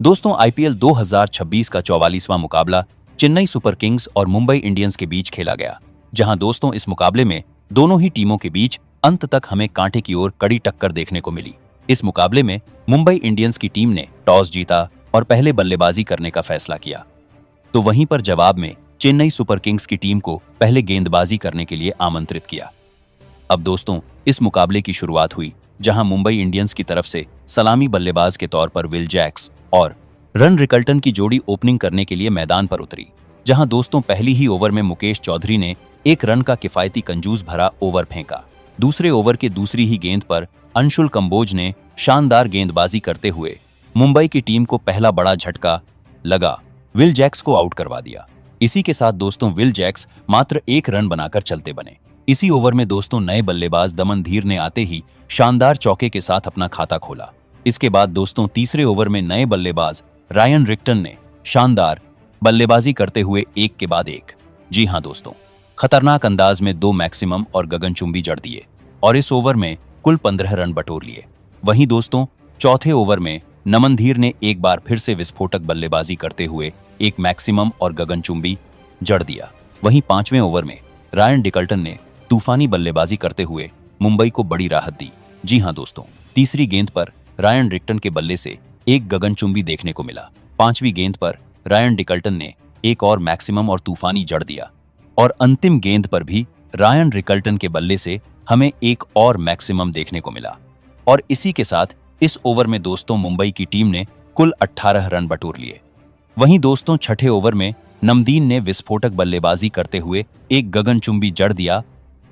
दोस्तों आईपीएल 2026 का 44वां मुकाबला चेन्नई सुपर किंग्स और मुंबई इंडियंस के बीच खेला गया, जहां दोस्तों इस मुकाबले में दोनों ही टीमों के बीच अंत तक हमें कांटे की ओर कड़ी टक्कर देखने को मिली। इस मुकाबले में मुंबई इंडियंस की टीम ने टॉस जीता और पहले बल्लेबाजी करने का फैसला किया, तो वहीं पर जवाब में चेन्नई सुपर किंग्स की टीम को पहले गेंदबाजी करने के लिए आमंत्रित किया। अब दोस्तों इस मुकाबले की शुरुआत हुई, जहां मुंबई इंडियंस की तरफ से सलामी बल्लेबाज के तौर पर विल जैक्स और रन रिकल्टन की जोड़ी ओपनिंग करने के लिए मैदान पर उतरी। जहां दोस्तों पहली ही ओवर में मुकेश चौधरी ने एक रन का किफायती कंजूस भरा ओवर फेंका। दूसरे ओवर के दूसरी ही गेंद पर अंशुल कंबोज ने शानदार गेंदबाजी करते हुए मुंबई की टीम को पहला बड़ा झटका लगा विल जैक्स को आउट करवा दिया। इसी के साथ दोस्तों विल जैक्स मात्र एक रन बनाकर चलते बने। इसी ओवर में दोस्तों नए बल्लेबाज दमन धीर ने आते ही शानदार चौके के साथ अपना खाता खोला। इसके बाद दोस्तों तीसरे ओवर में नए बल्लेबाज रायन रिक्टन ने शानदार बल्लेबाजी करते हुए एक के बाद एक, जी हां दोस्तों, खतरनाक अंदाज में 2 मैक्सिमम और गगनचुंबी जड़ दिए और इस ओवर में कुल 15 रन बटोर लिए। वहीं दोस्तों चौथे ओवर में नमन धीर ने एक बार फिर से विस्फोटक बल्लेबाजी करते हुए एक मैक्सिमम और गगनचुंबी जड़ दिया। वहीं 5वें ओवर में रायन डिकल्टन ने तूफानी बल्लेबाजी करते हुए मुंबई को बड़ी राहत दी। जी हां दोस्तों, तीसरी गेंद पर रायन रिक्टन के बल्ले से एक गगनचुंबी देखने को मिला। 5वीं गेंद पर रायन डिकल्टन ने एक और मैक्सिमम और तूफानी जड़ दिया और अंतिम गेंद पर भी रायन रिकल्टन के बल्ले से हमें एक और मैक्सिमम देखने को मिला। और इसी के साथ इस ओवर में दोस्तों मुंबई की टीम ने कुल 18 रन बटोर लिए। वहीं दोस्तों छठे ओवर में नमदीन ने विस्फोटक बल्लेबाजी करते हुए एक गगनचुंबी जड़ दिया।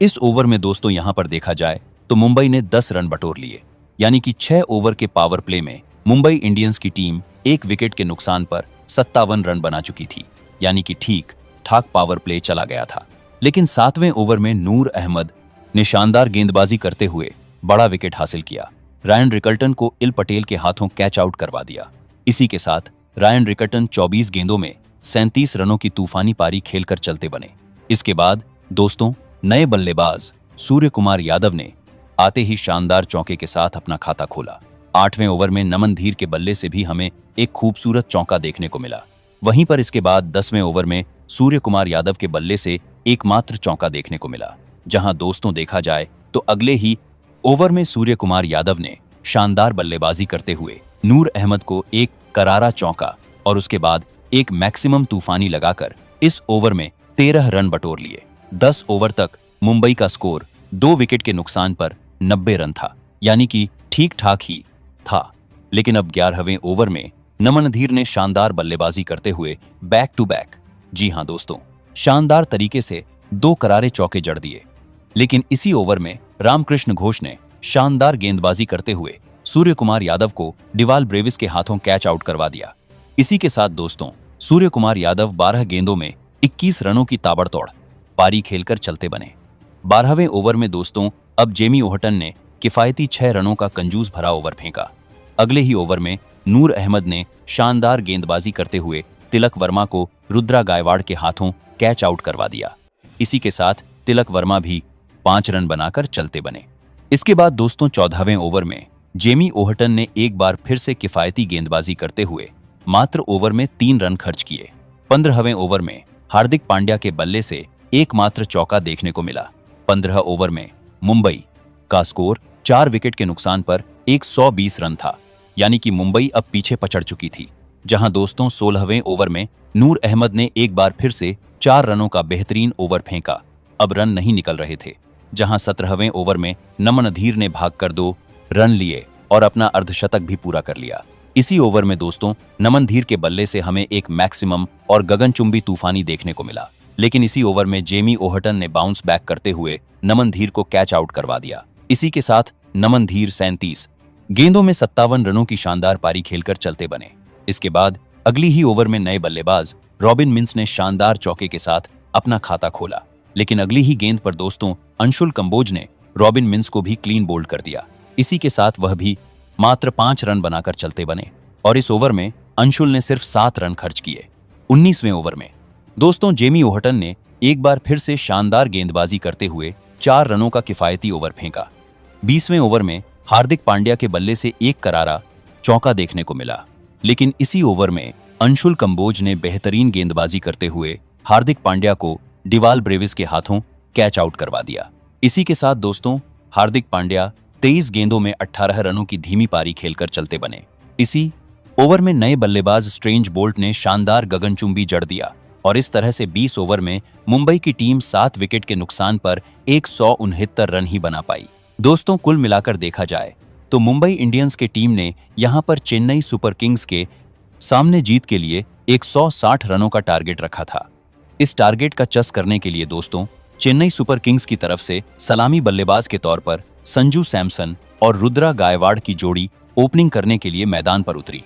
इस ओवर में दोस्तों यहां पर देखा जाए तो मुंबई ने 10 रन बटोर लिए, यानी कि 6 ओवर के पावर प्ले में मुंबई इंडियंस की टीम एक विकेट के नुकसान पर 57 रन बना चुकी थी, यानी कि ठीक ठाक पावर प्ले चला गया था। लेकिन 7वें ओवर में नूर अहमद ने शानदार गेंदबाजी करते हुए बड़ा विकेट हासिल किया। रायन रिकल्टन को इल पटेल के हाथों कैच आउट करवा दिया। इसी के साथ रायन रिकल्टन 24 गेंदों में 37 रनों की तूफानी पारी खेलकर चलते बने। इसके बाद दोस्तों नए बल्लेबाज सूर्य कुमार यादव ने आते ही शानदार चौके के साथ अपना खाता खोला। 8वें ओवर में नमन धीर के बल्ले से भी हमें एक खूबसूरत चौका देखने को मिला। वहीं पर इसके बाद 10वें ओवर में सूर्य कुमार यादव के बल्ले से एकमात्र चौका देखने को मिला, जहां दोस्तों देखा जाए तो अगले ही ओवर में सूर्य कुमार यादव ने शानदार बल्लेबाजी करते हुए नूर अहमद को एक करारा चौका और उसके बाद एक मैक्सिमम तूफानी लगाकर इस ओवर में 13 रन बटोर लिए। 10 ओवर तक मुंबई का स्कोर 2 विकेट के नुकसान पर 90 रन था, यानी कि ठीक ठाक ही था। लेकिन अब 11वें ओवर में नमन धीर ने शानदार बल्लेबाजी करते हुए बैक टू बैक, जी हां दोस्तों, शानदार तरीके से 2 करारे चौके जड़ दिए। लेकिन इसी ओवर में रामकृष्ण घोष ने शानदार गेंदबाजी करते हुए सूर्य कुमार यादव को डिवाल ब्रेविस के हाथों कैच आउट करवा दिया। इसी के साथ दोस्तों सूर्य कुमार यादव 12 गेंदों में 21 रनों की ताबड़तोड़ पारी खेलकर चलते बने। 12वें ओवर में दोस्तों अब जेमी ओहटन ने किफायती 6 रनों का कंजूस भरा ओवर फेंका। अगले ही ओवर में नूर अहमद ने शानदार गेंदबाजी करते हुए तिलक वर्मा को रुद्रा गायवाड़ के हाथों कैच आउट करवा दिया। इसी के साथ तिलक वर्मा भी 5 रन बनाकर चलते बने। इसके बाद दोस्तों 14वें ओवर में जेमी ओहटन ने एक बार फिर से किफायती गेंदबाजी करते हुए मात्र ओवर में 3 रन खर्च किए। 15वें ओवर में हार्दिक पांड्या के बल्ले से एकमात्र चौका देखने को मिला। 15 ओवर में मुंबई का स्कोर 4 विकेट के नुकसान पर 120 रन था, यानी कि मुंबई अब पीछे पछड़ चुकी थी। जहां दोस्तों 16वें ओवर में नूर अहमद ने एक बार फिर से 4 रनों का बेहतरीन ओवर फेंका। अब रन नहीं निकल रहे थे। जहां 17वें ओवर में नमन धीर ने भागकर 2 रन लिए और अपना अर्धशतक भी पूरा कर लिया। इसी ओवर में दोस्तों नमन धीर के बल्ले से हमें एक मैक्सिमम और गगनचुंबी तूफानी देखने को मिला। लेकिन इसी ओवर में जेमी ओहटन ने बाउंस बैक करते हुए नमन धीर को कैच आउट करवा दिया। इसी के साथ नमन धीर 37 गेंदों में 57 रनों की शानदार पारी खेलकर चलते बने। इसके बाद अगली ही ओवर में नए बल्लेबाज रॉबिन मिंस ने शानदार चौके के साथ अपना खाता खोला। लेकिन अगली ही गेंद पर दोस्तों अंशुल कंबोज ने रॉबिन मिंस को भी क्लीन बोल्ड कर दिया। इसी के साथ वह भी मात्र 5 रन बनाकर चलते बने और इस ओवर में अंशुल ने सिर्फ 7 रन खर्च किए। 19वें ओवर में दोस्तों जेमी ओहटन ने एक बार फिर से शानदार गेंदबाजी करते हुए 4 रनों का किफायती ओवर फेंका। 20वें ओवर में हार्दिक पांड्या के बल्ले से एक करारा चौका देखने को मिला। लेकिन इसी ओवर में अंशुल कंबोज ने बेहतरीन गेंदबाजी करते हुए हार्दिक पांड्या को डिवाल ब्रेविस के हाथों कैच आउट करवा दिया। इसी के साथ दोस्तों हार्दिक पांड्या 23 गेंदों में 18 रनों की धीमी पारी खेलकर चलते बने। इसी ओवर में नए बल्लेबाज स्ट्रेंज बोल्ट ने शानदार गगनचुंबी जड़ दिया और इस तरह से 20 ओवर में मुंबई की टीम 7 विकेट के नुकसान पर 169 रन ही बना पाई। दोस्तों कुल मिलाकर देखा जाए तो मुंबई इंडियंस के टीम ने यहां पर चेन्नई सुपर किंग्स के सामने जीत के लिए 160 रनों का टारगेट रखा था। इस टारगेट का चस करने के लिए दोस्तों चेन्नई सुपर किंग्स की तरफ से सलामी बल्लेबाज के तौर पर संजू सैमसन और रुद्रा गायकवाड़ की जोड़ी ओपनिंग करने के लिए मैदान पर उतरी,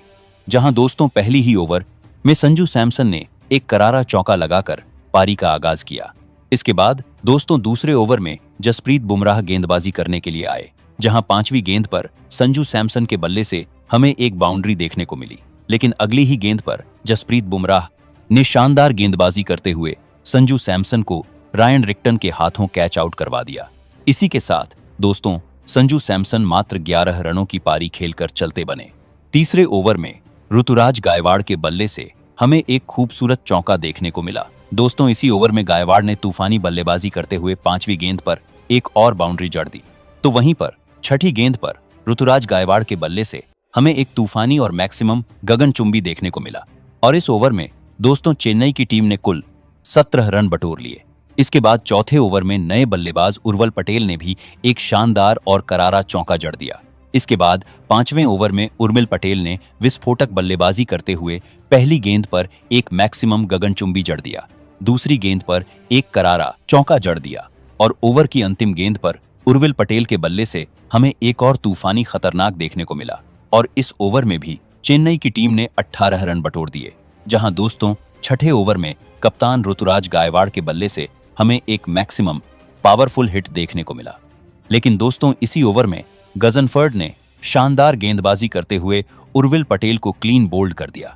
जहां दोस्तों पहली ही ओवर में संजू सैमसन ने एक करारा चौका लगाकर पारी का आगाज किया। इसके बाद दोस्तों दूसरे ओवर में जसप्रीत बुमराह गेंदबाजी करने के लिए आए, जहां 5वीं गेंद पर संजू सैमसन के बल्ले से हमें एक बाउंड्री देखने को मिली, लेकिन अगली ही गेंद पर जसप्रीत बुमराह ने शानदार गेंदबाजी करते हुए संजू सैमसन को रायन रिक्टन के हाथों कैच आउट करवा दिया। इसी के साथ दोस्तों संजू सैमसन मात्र 11 रनों की पारी खेलकर चलते बने। तीसरे ओवर में ऋतुराज गायकवाड़ के बल्ले से हमें एक खूबसूरत चौका देखने को मिला। दोस्तों इसी ओवर में गायकवाड़ ने तूफानी बल्लेबाजी करते हुए 5वीं गेंद पर एक और बाउंड्री जड़ दी, तो वहीं पर 6ठी गेंद पर ऋतुराज गायकवाड़ के बल्ले से हमें एक तूफानी और मैक्सिमम गगनचुंबी देखने को मिला और इस ओवर में दोस्तों चेन्नई की टीम ने कुल 17 रन बटोर लिए। इसके बाद चौथे ओवर में नए बल्लेबाज उर्वल पटेल ने भी एक शानदार और करारा चौका जड़ दिया। इसके बाद 5वें ओवर में उर्मिल पटेल ने विस्फोटक बल्लेबाजी करते हुए पहली गेंद पर एक मैक्सिमम गगनचुंबी जड़ दिया, दूसरी गेंद पर एक करारा चौका जड़ दिया और ओवर की अंतिम गेंद पर उर्विल पटेल के बल्ले से हमें एक और तूफानी खतरनाक देखने को मिला और इस ओवर में भी चेन्नई की टीम ने 18 रन बटोर दिए, जहां दोस्तों 6ठे ओवर में कप्तान ऋतुराज गायकवाड़ के बल्ले से हमें एक मैक्सिमम पावरफुल हिट देखने को मिला। लेकिन दोस्तों इसी ओवर में गजनफर्ड ने शानदार गेंदबाजी करते हुए उर्विल पटेल को क्लीन बोल्ड कर दिया।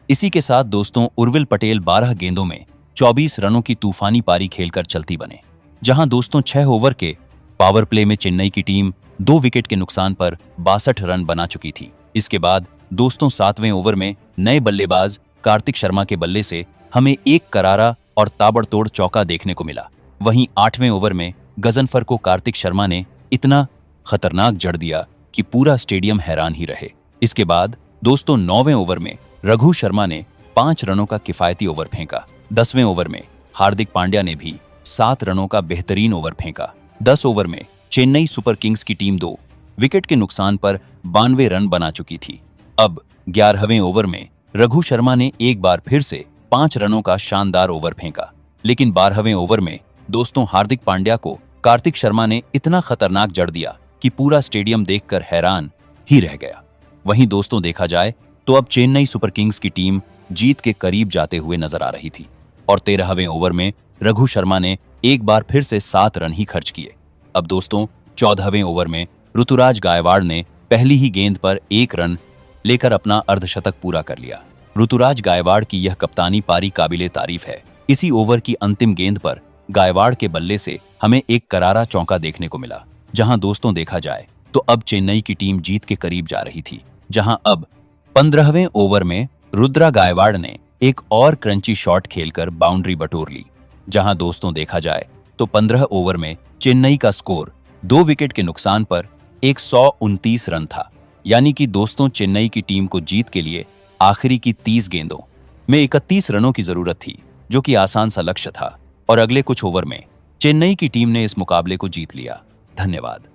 इसी के साथ दोस्तों उर्विल पटेल 12 गेंदों में 24 रनों की तूफानी पारी खेलकर चलती बने, जहां दोस्तों 6 ओवर के पावर प्ले में चेन्नई की टीम 2 विकेट के नुकसान पर 62 रन बना चुकी थी। इसके बाद दोस्तों 7वें ओवर में नए बल्लेबाज कार्तिक शर्मा के बल्ले से हमें एक करारा और ताबड़तोड़ चौका देखने को मिला। वहीं 8वें ओवर में गजनफर को कार्तिक शर्मा ने इतना खतरनाक जड़ दिया कि पूरा स्टेडियम हैरान ही रहे। इसके बाद दोस्तों 9वें ओवर में रघु शर्मा ने 5 रनों का किफायती ओवर फेंका। 10वें ओवर में हार्दिक पांड्या ने भी 7 रनों का बेहतरीन ओवर फेंका। 10 ओवर में चेन्नई सुपर किंग्स की टीम 2 विकेट के नुकसान पर 92 रन बना चुकी थी। अब 11वें ओवर में रघु शर्मा ने एक बार फिर से 5 रनों का शानदार ओवर फेंका, लेकिन 12वें ओवर में दोस्तों हार्दिक पांड्या को कार्तिक शर्मा ने इतना खतरनाक जड़ दिया कि पूरा स्टेडियम देखकर हैरान ही रह गया। वहीं दोस्तों देखा जाए तो अब चेन्नई सुपर किंग्स की टीम जीत के करीब जाते हुए नजर आ रही थी और 13वें ओवर में रघु शर्मा ने एक बार फिर से 7 रन ही खर्च किए। अब दोस्तों 14वें ओवर में ऋतुराज गायकवाड़ ने पहली ही गेंद पर 1 रन लेकर अपना अर्धशतक पूरा कर लिया। ऋतुराज गायकवाड़ की यह कप्तानी पारी काबिले तारीफ है। इसी ओवर की अंतिम गेंद पर गायकवाड़ के बल्ले से हमें एक करारा चौका देखने को मिला, जहां दोस्तों देखा जाए तो अब चेन्नई की टीम जीत के करीब जा रही थी, जहां अब 15वें ओवर में रुद्रा गायकवाड़ ने एक और क्रंची शॉट खेलकर बाउंड्री बटोर ली, जहां दोस्तों देखा जाए तो 15 ओवर में चेन्नई का स्कोर 2 विकेट के नुकसान पर 129 रन था। यानी कि दोस्तों चेन्नई की टीम को जीत के लिए आखिरी की 30 गेंदों में 31 रनों की जरूरत थी, जो कि आसान सा लक्ष्य था और अगले कुछ ओवर में चेन्नई की टीम ने इस मुकाबले को जीत लिया। धन्यवाद।